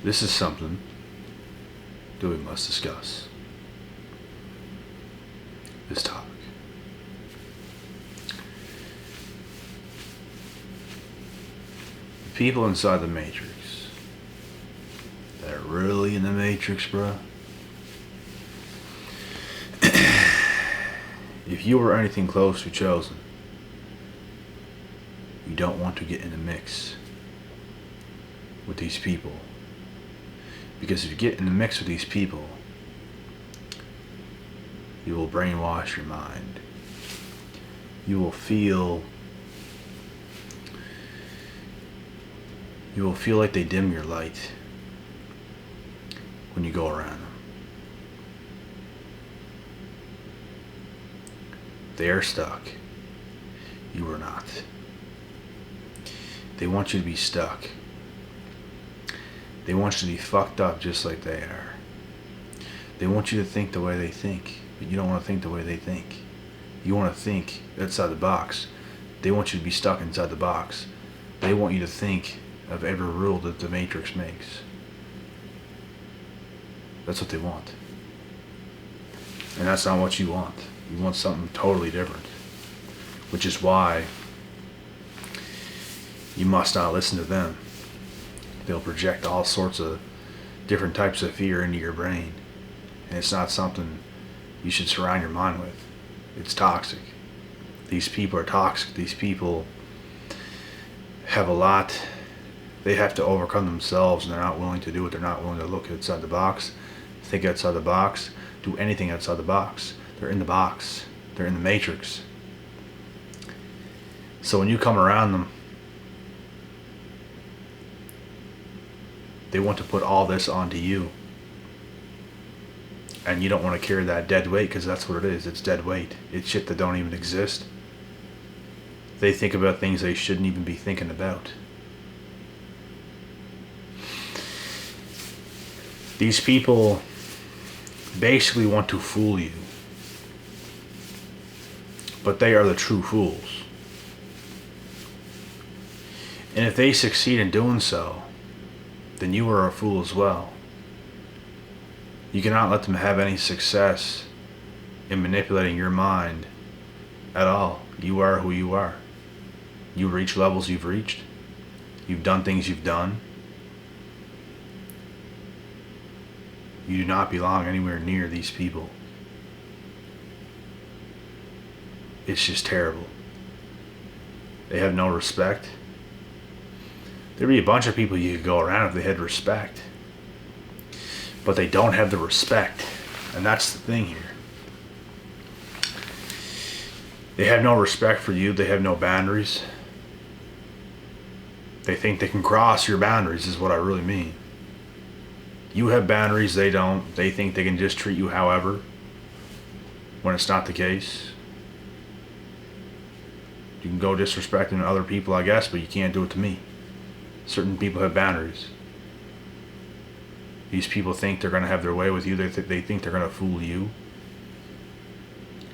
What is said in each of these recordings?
This is something that we must discuss. This topic. The people inside the Matrix that are really in the Matrix, bro. If you were anything close to chosen, you don't want to get in the mix with these people. Because if you get in the mix with these people, you will brainwash your mind. You will feel like they dim your light when you go around them. They are stuck. You are not. They want you to be stuck. They want you to be fucked up just like they are. They want you to think the way they think, but you don't want to think the way they think. You want to think outside the box. They want you to be stuck inside the box. They want you to think of every rule that the Matrix makes. That's what they want. And that's not what you want. You want something totally different. Which is why you must not listen to them. They'll project all sorts of different types of fear into your brain. And it's not something you should surround your mind with. It's toxic. These people are toxic. These people have a lot they have to overcome themselves, and they're not willing to do it. They're not willing to look outside the box, think outside the box, do anything outside the box. They're in the box. They're in the Matrix. So when you come around them, they want to put all this onto you. And you don't want to carry that dead weight, because that's what it is. It's dead weight. It's shit that don't even exist. They think about things they shouldn't even be thinking about. These people basically want to fool you. But they are the true fools. And if they succeed in doing so, then you are a fool as well. You cannot let them have any success in manipulating your mind at all. You are who you are. You reach levels you've reached. You've done things you've done. You do not belong anywhere near these people. It's just terrible. They have no respect. There'd be a bunch of people you could go around if they had respect. But they don't have the respect. And that's the thing here. They have no respect for you. They have no boundaries. They think they can cross your boundaries, is what I really mean. You have boundaries, they don't. They think they can just treat you however, when it's not the case. You can go disrespecting other people, I guess, but you can't do it to me. Certain people have boundaries. These people think they're going to have their way with you. They think they're going to fool you.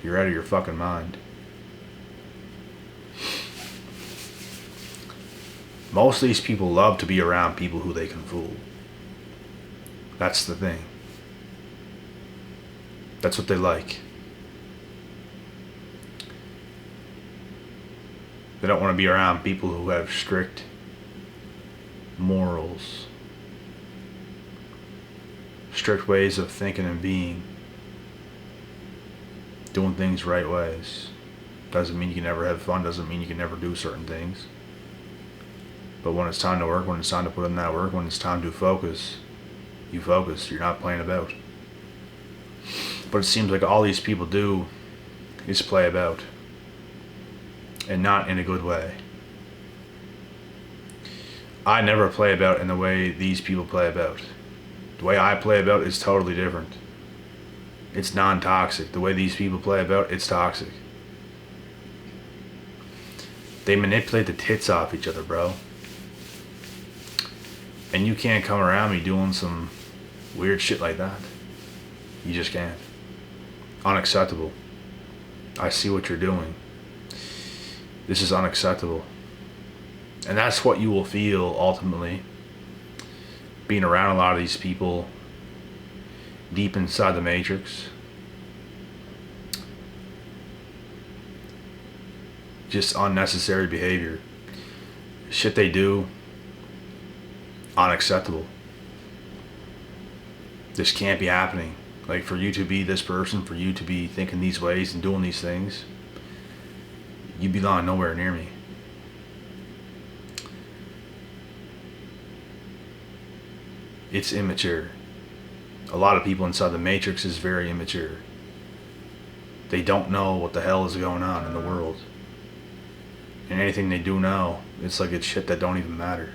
You're out of your fucking mind. Most of these people love to be around people who they can fool. That's the thing. That's what they like. They don't want to be around people who have strict morals, strict ways of thinking and being, doing things right ways. Doesn't mean you can never have fun, doesn't mean you can never do certain things. But when it's time to work, when it's time to put in that work, when it's time to focus, you focus. You're not playing about. But it seems like all these people do is play about. And not in a good way. I never play about in the way these people play about. The way I play about is totally different. It's non-toxic. The way these people play about, it's toxic. They manipulate the tits off each other, bro. And you can't come around me doing some weird shit like that. You just can't. Unacceptable. I see what you're doing. This is unacceptable. And that's what you will feel ultimately. being around a lot of these people deep inside the matrix. Just unnecessary behavior. Shit they do, unacceptable. This can't be happening. Like, for you to be this person, for you to be thinking these ways and doing these things, you belong nowhere near me. It's immature. A lot of people inside the matrix is very immature. They don't know what the hell is going on in the world. And anything they do know, it's like it's shit that don't even matter.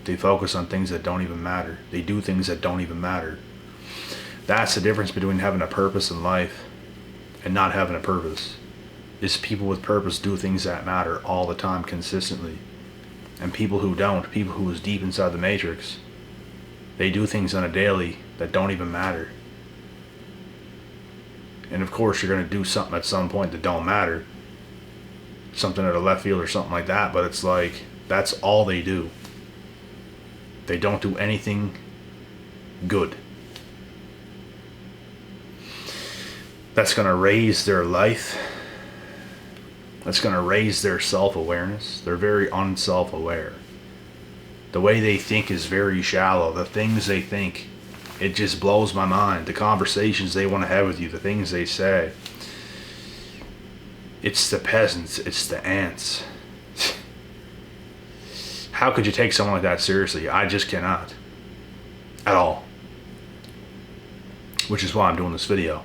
They focus on things that don't even matter. They do things that don't even matter. That's the difference between having a purpose in life and not having a purpose. Is people with purpose do things that matter all the time, consistently. And people who don't, people who is deep inside the matrix, they do things on a daily that don't even matter. And of course you're going to do something at some point that don't matter. Something at a left field or something like that, but it's like, that's all they do. They don't do anything good. That's going to raise their life. That's going to raise their self-awareness. They're very unself-aware. The way they think is very shallow. The things they think, it just blows my mind. The conversations they want to have with you, the things they say. It's the peasants, it's the ants. How could you take someone like that seriously? I just cannot. At all. Which is why I'm doing this video.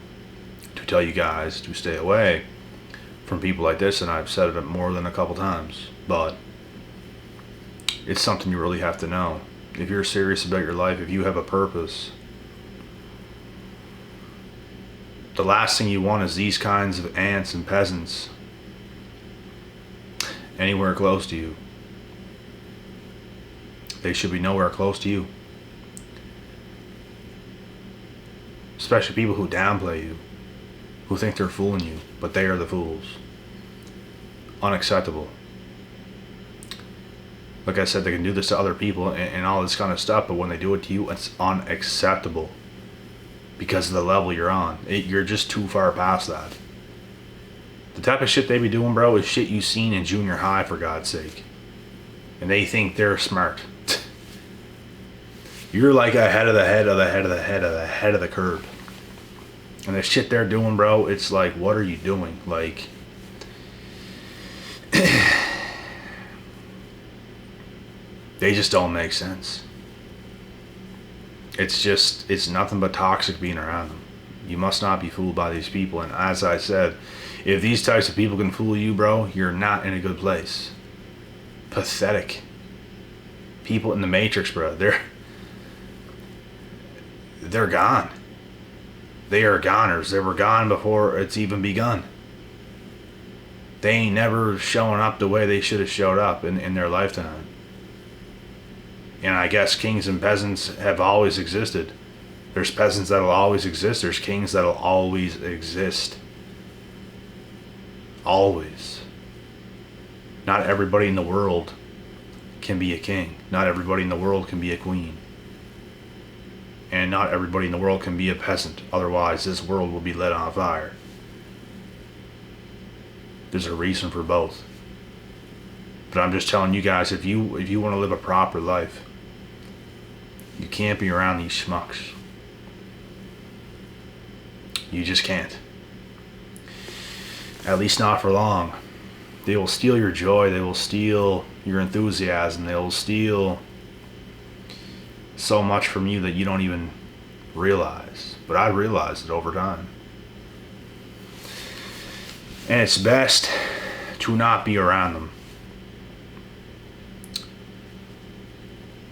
To tell you guys to stay away from people like this, and I've said it more than a couple times. But it's something you really have to know. If you're serious about your life, if you have a purpose, the last thing you want is these kinds of ants and peasants anywhere close to you. They should be nowhere close to you. Especially people who downplay you, who think they're fooling you, but they are the fools. Unacceptable. Like I said, they can do this to other people and all this kind of stuff, but when they do it to you, it's unacceptable. Because of the level you're on. You're just too far past that. The type of shit they be doing, bro, is shit you seen in junior high, for God's sake. And they think they're smart. You're like ahead of the head of the head of the head of the head of the curve. And the shit they're doing, bro, it's like, what are you doing? Like, they just don't make sense. It's nothing but toxic being around them. You must not be fooled by these people. And as I said, if these types of people can fool you, bro, you're not in a good place. Pathetic. People in the matrix, bro, they're gone. They are goners. They were gone before it's even begun. They ain't never showing up the way they should have showed up in their lifetime. And I guess kings and peasants have always existed. There's peasants that'll always exist. There's kings that'll always exist. Always. Not everybody in the world can be a king. Not everybody in the world can be a queen. And not everybody in the world can be a peasant. Otherwise, this world will be lit on fire. There's a reason for both. But I'm just telling you guys, if you want to live a proper life, you can't be around these schmucks. You just can't. At least not for long. They will steal your joy. They will steal your enthusiasm. They will steal so much from you that you don't even realize. But I realized it over time. And it's best to not be around them.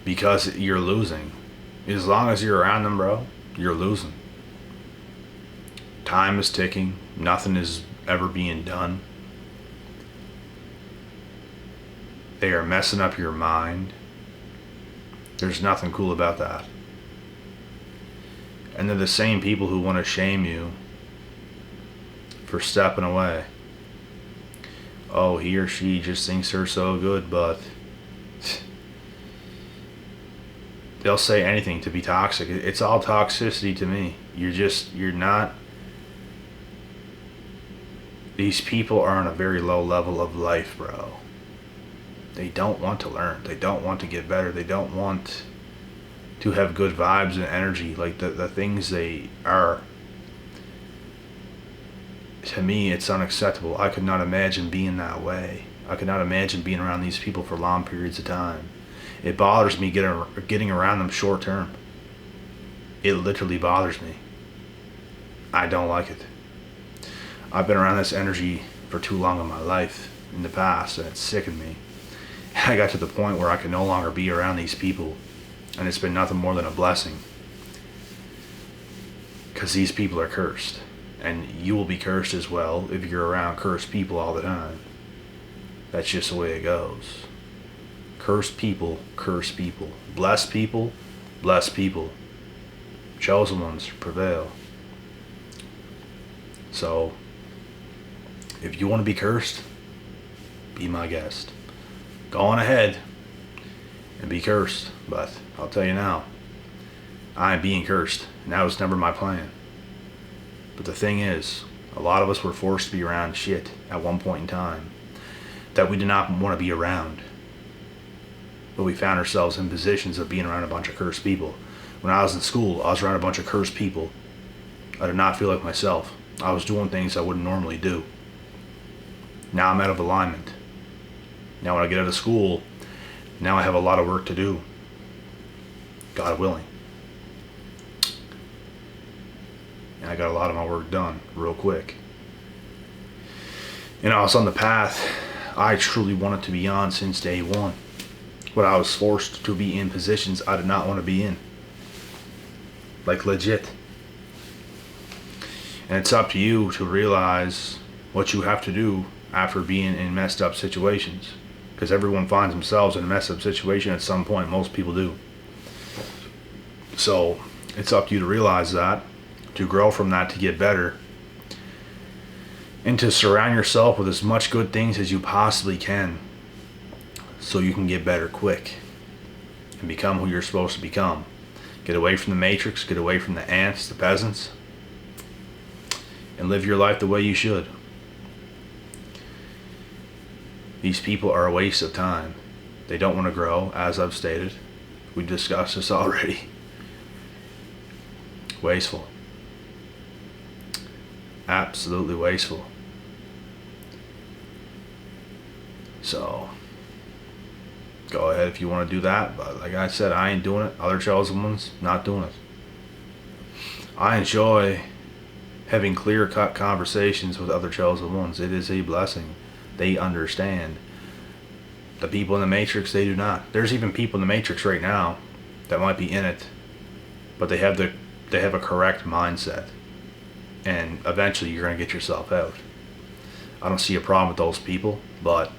Because you're losing. As long as you're around them, bro, you're losing. Time is ticking. Nothing is ever being done. They are messing up your mind. There's nothing cool about that. And they're the same people who want to shame you for stepping away. Oh, he or she just thinks they're so good, but they'll say anything to be toxic. It's all toxicity to me. You're not. These people are on a very low level of life, bro. They don't want to learn. They don't want to get better. They don't want to have good vibes and energy. Like the things they are. To me, it's unacceptable. I could not imagine being that way. I could not imagine being around these people for long periods of time. It bothers me getting around them short term. It literally bothers me. I don't like it. I've been around this energy for too long in my life in the past, and it's sickened me. I got to the point where I could no longer be around these people, and it's been nothing more than a blessing. Because these people are cursed, and you will be cursed as well if you're around cursed people all the time. That's just the way it goes. Cursed people, curse people. Blessed people, bless people. Chosen ones prevail. So, if you want to be cursed, be my guest. Go on ahead and be cursed. But I'll tell you now, I am being cursed, and that was never my plan. But the thing is, a lot of us were forced to be around shit at one point in time that we did not want to be around. But we found ourselves in positions of being around a bunch of cursed people. When I was in school, I was around a bunch of cursed people. I did not feel like myself. I was doing things I wouldn't normally do. Now I'm out of alignment. Now when I get out of school, now I have a lot of work to do. God willing. And I got a lot of my work done real quick. And I was on the path I truly wanted to be on since day one. But I was forced to be in positions I did not want to be in. Like legit. And it's up to you to realize what you have to do after being in messed up situations. Because everyone finds themselves in a messed up situation at some point. Most people do. So it's up to you to realize that, to grow from that, to get better, and to surround yourself with as much good things as you possibly can so you can get better quick and become who you're supposed to become. Get away from the matrix, get away from the ants, the peasants, and live your life the way you should. These people are a waste of time. They don't want to grow, as I've stated. We discussed this already. Wasteful. Absolutely wasteful. So, go ahead if you want to do that. But like I said, I ain't doing it. Other chosen ones, not doing it. I enjoy having clear-cut conversations with other chosen ones. It is a blessing. They understand. The people in the matrix, they do not. There's even people in the matrix right now that might be in it, but they have a correct mindset, and eventually you're going to get yourself out. I don't see a problem with those people, but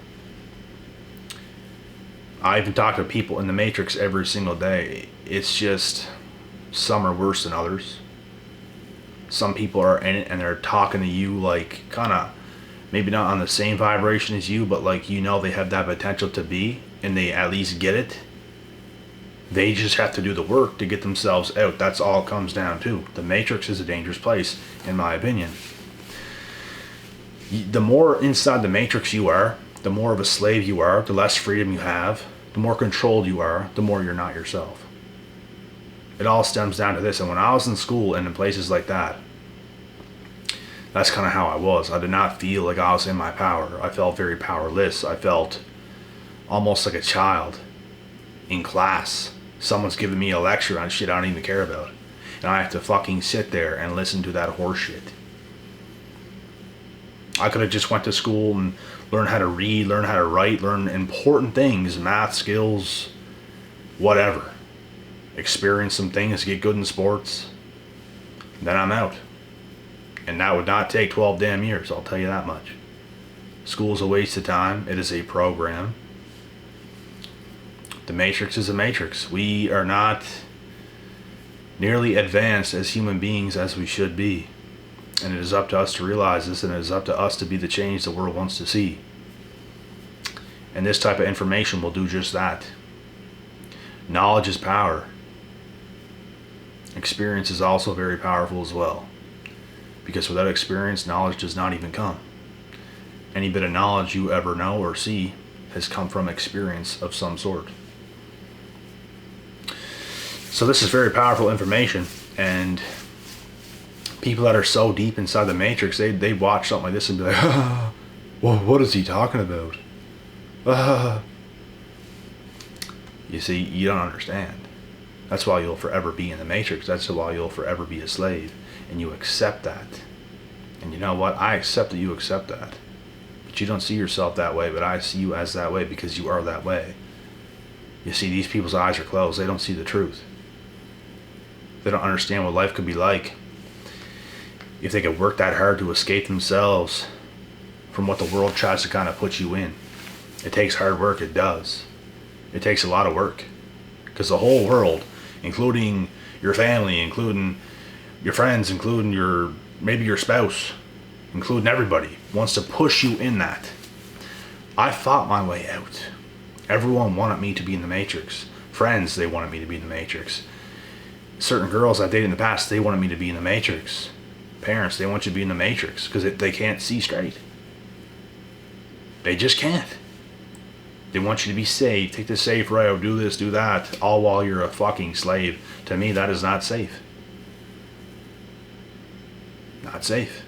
I even talk to people in the matrix every single day. It's just some are worse than others. Some people are in it and they're talking to you like kind of maybe not on the same vibration as you, but like, you know, they have that potential to be, and they at least get it. They just have to do the work to get themselves out. That's all it comes down to. The matrix is a dangerous place, in my opinion. The more inside the matrix you are, the more of a slave you are, the less freedom you have, the more controlled you are, the more you're not yourself. It all stems down to this. And when I was in school and in places like that, that's kind of how I was. I did not feel like I was in my power. I felt very powerless. I felt almost like a child in class. Someone's giving me a lecture on shit I don't even care about, and I have to fucking sit there and listen to that horse shit. I could have just went to school and learned how to read, learn how to write, learn important things, math skills, whatever. Experience some things, get good in sports. Then I'm out. And that would not take 12 damn years, I'll tell you that much. School's a waste of time. It is a program. The matrix is a matrix. We are not nearly advanced as human beings as we should be. And it is up to us to realize this, and it is up to us to be the change the world wants to see. And this type of information will do just that. Knowledge is power. Experience is also very powerful as well, because without experience, knowledge does not even come. Any bit of knowledge you ever know or see has come from experience of some sort. So this is very powerful information, and people that are so deep inside the matrix, they watch something like this and be like, well, what is he talking about? You see, you don't understand. That's why you'll forever be in the matrix. That's why you'll forever be a slave. And you accept that. And you know what? I accept that you accept that. But you don't see yourself that way, but I see you as that way because you are that way. You see, these people's eyes are closed. They don't see the truth. They don't understand what life could be like if they could work that hard to escape themselves from what the world tries to kind of put you in. It takes hard work, it does. It takes a lot of work. Because the whole world, including your family, including your friends, including maybe your spouse, including everybody, wants to push you in that. I fought my way out. Everyone wanted me to be in the matrix. Friends, they wanted me to be in the matrix. Certain girls I dated in the past, they wanted me to be in the matrix. Parents, they want you to be in the matrix because they can't see straight. They just can't. They want you to be safe, take the safe road, do this, do that, all while you're a fucking slave. To me, that is not safe. Not safe.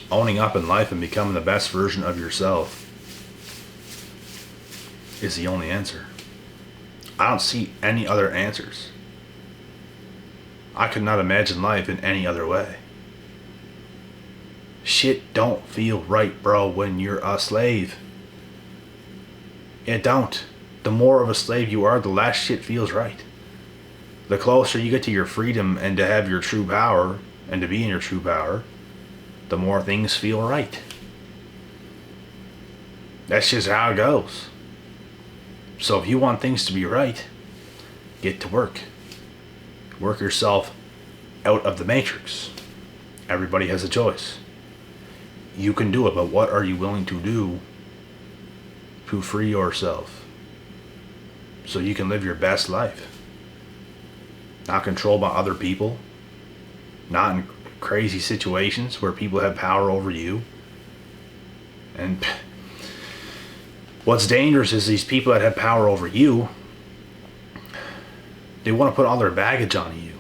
Owning up in life and becoming the best version of yourself is the only answer. I don't see any other answers. I could not imagine life in any other way. Shit don't feel right, bro, when you're a slave. It don't. The more of a slave you are, the less shit feels right. The closer you get to your freedom and to have your true power and to be in your true power, the more things feel right. That's just how it goes. So if you want things to be right, get to work. Work yourself out of the matrix. Everybody has a choice. You can do it, but what are you willing to do to free yourself so you can live your best life? Not controlled by other people, not in crazy situations where people have power over you. And what's dangerous is these people that have power over you, they want to put all their baggage on you.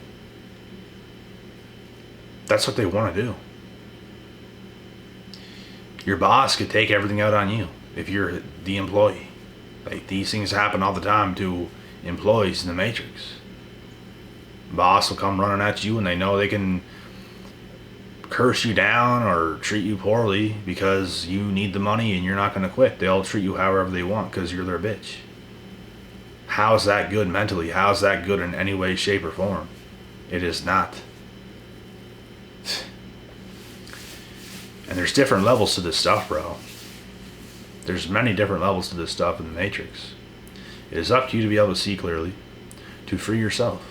That's what they want to do. Your boss could take everything out on you if you're the employee. Like, these things happen all the time to employees in the matrix. Boss will come running at you and they know they can curse you down or treat you poorly because you need the money and you're not going to quit. They'll treat you however they want because you're their bitch. How's that good mentally? How's that good in any way, shape, or form? It is not. And there's different levels to this stuff, bro. There's many different levels to this stuff in the matrix. It is up to you to be able to see clearly, to free yourself.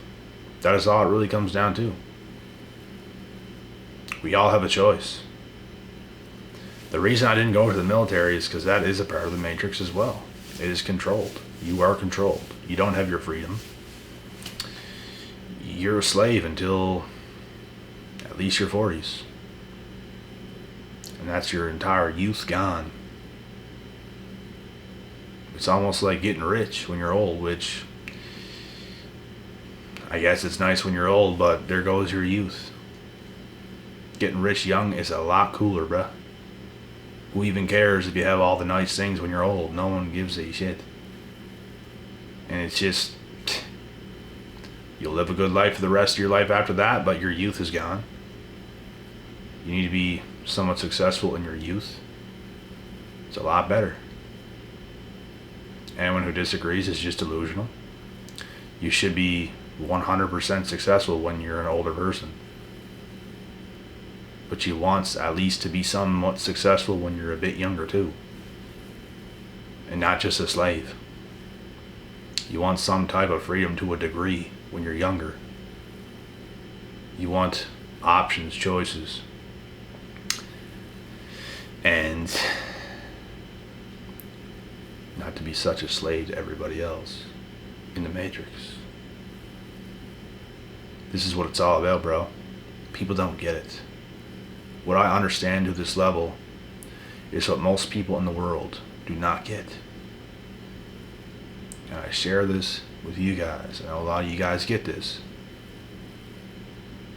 That is all it really comes down to. We all have a choice. The reason I didn't go to the military is because that is a part of the matrix as well. It is controlled. You are controlled. You don't have your freedom. You're a slave until at least your 40s. And that's your entire youth gone. It's almost like getting rich when you're old, which I guess it's nice when you're old, but there goes your youth. Getting rich young is a lot cooler, bruh. Who even cares if you have all the nice things when you're old? No one gives a shit. And it's just, you'll live a good life for the rest of your life after that, but your youth is gone. You need to be somewhat successful in your youth. It's a lot better. Anyone who disagrees is just delusional. You should be 100% successful when you're an older person. But you want at least to be somewhat successful when you're a bit younger too. And not just a slave. You want some type of freedom to a degree when you're younger. You want options, choices. And not to be such a slave to everybody else. in the Matrix. This is what it's all about, bro. People don't get it. What I understand to this level is what most people in the world do not get. And I share this with you guys. And a lot of you guys get this.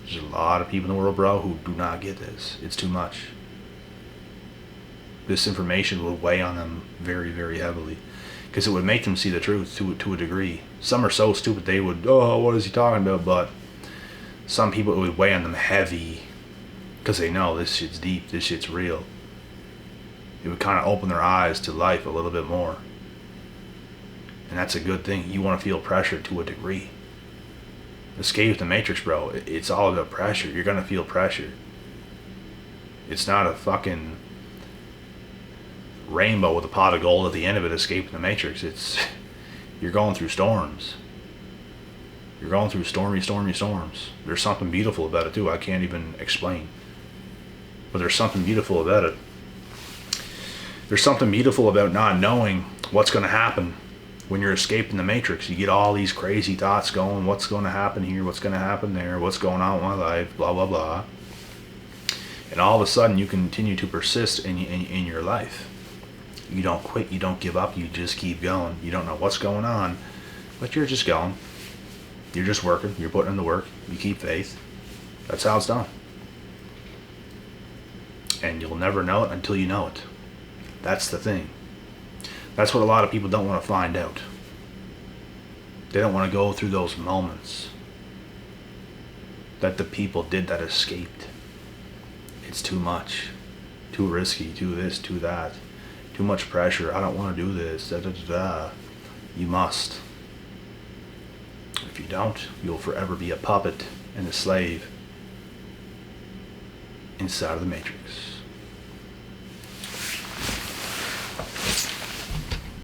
There's a lot of people in the world, bro, who do not get this. It's too much. This information will weigh on them very, very heavily. Because it would make them see the truth to a degree. Some are so stupid they would, oh, what is he talking about? But some people, it would weigh on them heavy. Because they know this shit's deep, this shit's real. It would kind of open their eyes to life a little bit more. And that's a good thing. You want to feel pressure to a degree. Escape the Matrix, bro. It's all about pressure. You're going to feel pressure. It's not a fucking rainbow with a pot of gold at the end of it, escaping the Matrix. It's, you're going through storms. You're going through stormy storms. There's something beautiful about it too. I can't even explain. But there's something beautiful about it. There's something beautiful about not knowing what's going to happen when you're escaping the Matrix. You get all these crazy thoughts going. What's going to happen here? What's going to happen there? What's going on with my life? Blah, blah, blah. And all of a sudden you continue to persist in your life. You don't quit. You don't give up. You just keep going. You don't know what's going on, but you're just going. You're just working. You're putting in the work. You keep faith. That's how it's done. And you'll never know it until you know it. That's the thing. That's what a lot of people don't want to find out. They don't want to go through those moments that the people did that escaped. It's too much. Too risky. Too this, too that. Too much pressure. I don't want to do this. Da, da, da, da. You must. If you don't, you'll forever be a puppet and a slave inside of the Matrix.